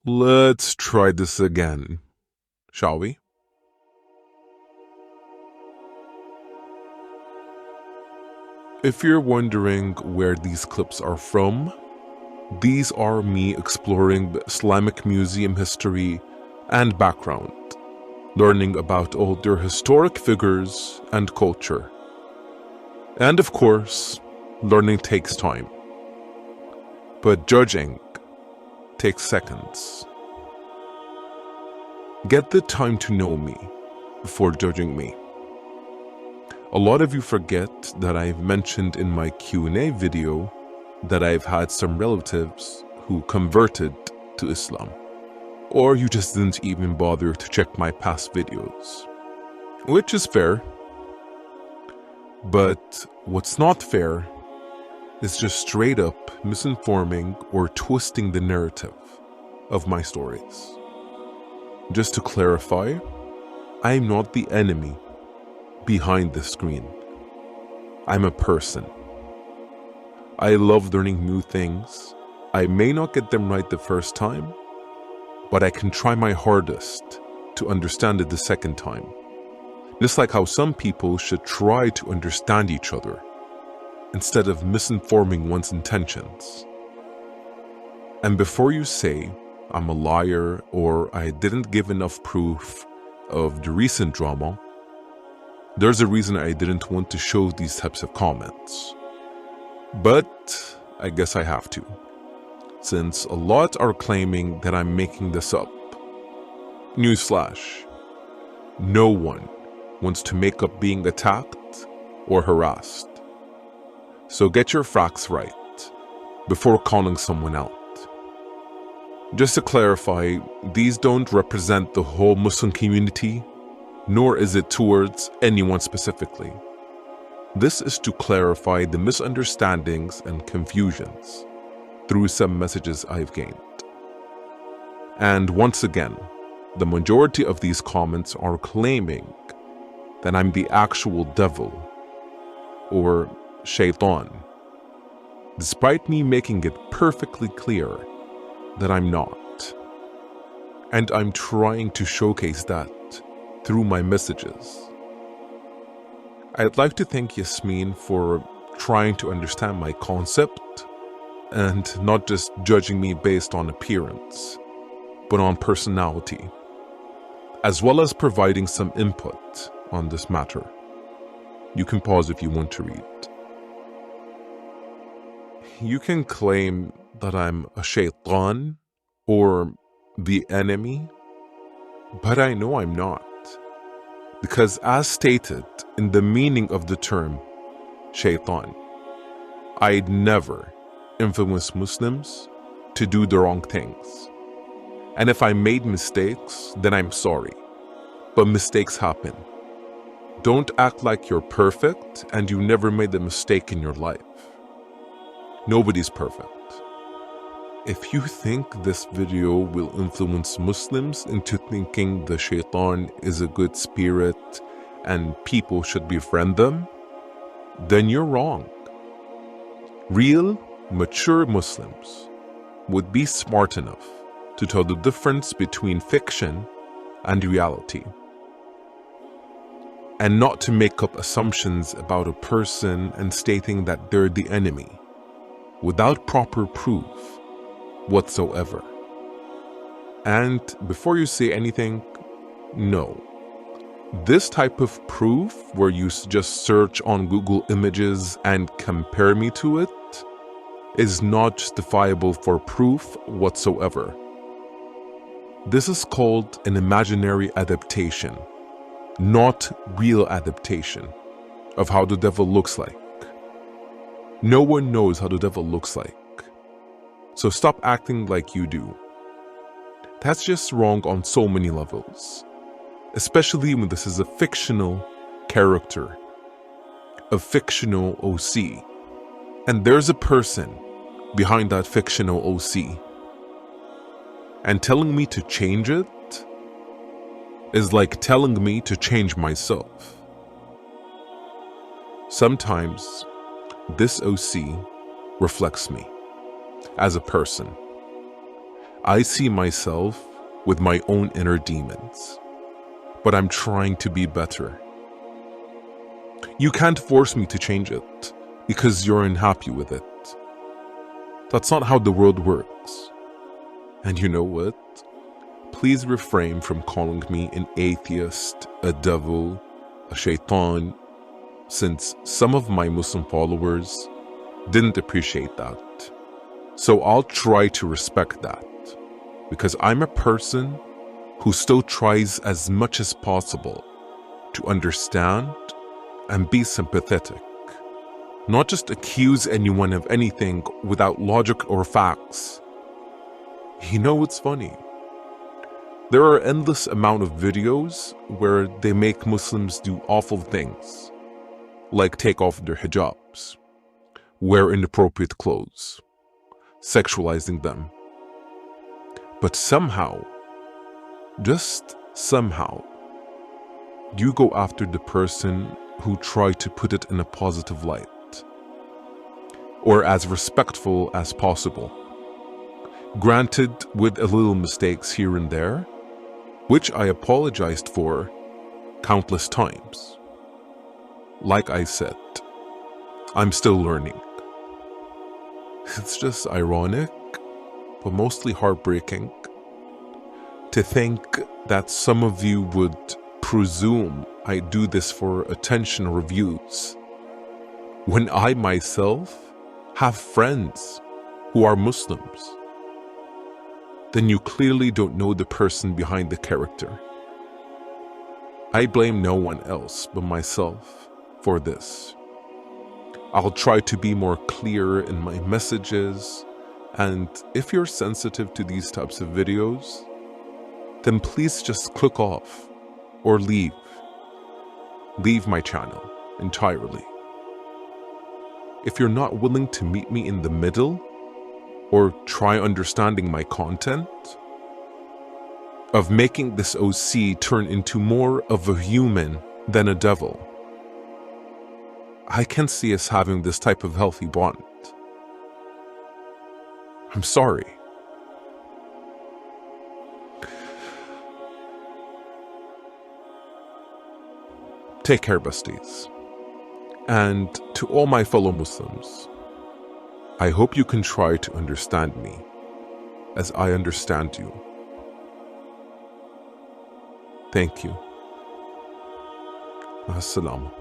Let's try this again, shall we? If you're wondering where these clips are from, these are me exploring the Islamic Museum history and background, learning about older historic figures and culture. And of course, learning takes time. But judging takes seconds. Get the time to know me before judging me. A lot of you forget that I've mentioned in my Q&A video that I've had some relatives who converted to Islam. Or you just didn't even bother to check my past videos. Which is fair. But what's not fair is just straight up misinforming or twisting the narrative of my stories. Just to clarify, I'm not the enemy behind the screen. I'm a person. I love learning new things. I may not get them right the first time, but I can try my hardest to understand it the second time. Just like how some people should try to understand each other instead of misinforming one's intentions. And before you say I'm a liar or I didn't give enough proof of the recent drama, there's a reason I didn't want to show these types of comments. But I guess I have to, since a lot are claiming that I'm making this up. Newsflash: no one wants to make up being attacked or harassed. So get your facts right before calling someone out. Just to clarify, these don't represent the whole Muslim community, nor is it towards anyone specifically. This is to clarify the misunderstandings and confusions through some messages I've gained. And once again, the majority of these comments are claiming that I'm the actual devil or shaitan, despite me making it perfectly clear that I'm not. And I'm trying to showcase that through my messages. I'd like to thank Yasmin for trying to understand my concept and not just judging me based on appearance, but on personality, as well as providing some input on this matter. You can pause if you want to read. You can claim that I'm a shaitan or the enemy, but I know I'm not. Because as stated in the meaning of the term shaitan, I'd never influence Muslims to do the wrong things. And if I made mistakes, then I'm sorry. But mistakes happen. Don't act like you're perfect and you never made a mistake in your life. Nobody's perfect. If you think this video will influence Muslims into thinking the shaitan is a good spirit and people should befriend them, then you're wrong. Real, mature Muslims would be smart enough to tell the difference between fiction and reality, and not to make up assumptions about a person and stating that they're the enemy without proper proof whatsoever. And before you say anything, no. This type of proof where you just search on Google Images and compare me to it is not justifiable for proof whatsoever. This is called an imaginary adaptation, not real adaptation of how the devil looks like. No one knows how the devil looks like. So stop acting like you do. That's just wrong on so many levels, especially when this is a fictional character, a fictional OC, and there's a person behind that fictional OC. And telling me to change it is like telling me to change myself. Sometimes this OC reflects me as a person. I see myself with my own inner demons, but I'm trying to be better. You can't force me to change it because you're unhappy with it. That's not how the world works. And you know what? Please refrain from calling me an atheist, a devil, a shaitan, since some of my Muslim followers didn't appreciate that. So I'll try to respect that, because I'm a person who still tries as much as possible to understand and be sympathetic. Not just accuse anyone of anything without logic or facts. You know what's funny? There are endless amount of videos where they make Muslims do awful things, like take off their hijabs, wear inappropriate clothes, sexualizing them. But somehow, just somehow, you go after the person who tried to put it in a positive light, or as respectful as possible. Granted, with a little mistakes here and there, which I apologized for countless times. Like I said, I'm still learning. It's just ironic, but mostly heartbreaking, to think that some of you would presume I do this for attention or views, when I myself have friends who are Muslims. Then you clearly don't know the person behind the character. I blame no one else but myself for this. I'll try to be more clear in my messages, and if you're sensitive to these types of videos, then please just click off or leave. Leave my channel entirely. If you're not willing to meet me in the middle, or try understanding my content, of making this OC turn into more of a human than a devil, I can't see us having this type of healthy bond. I'm sorry. Take care, besties. And to all my fellow Muslims, I hope you can try to understand me as I understand you. Thank you. Assalamu.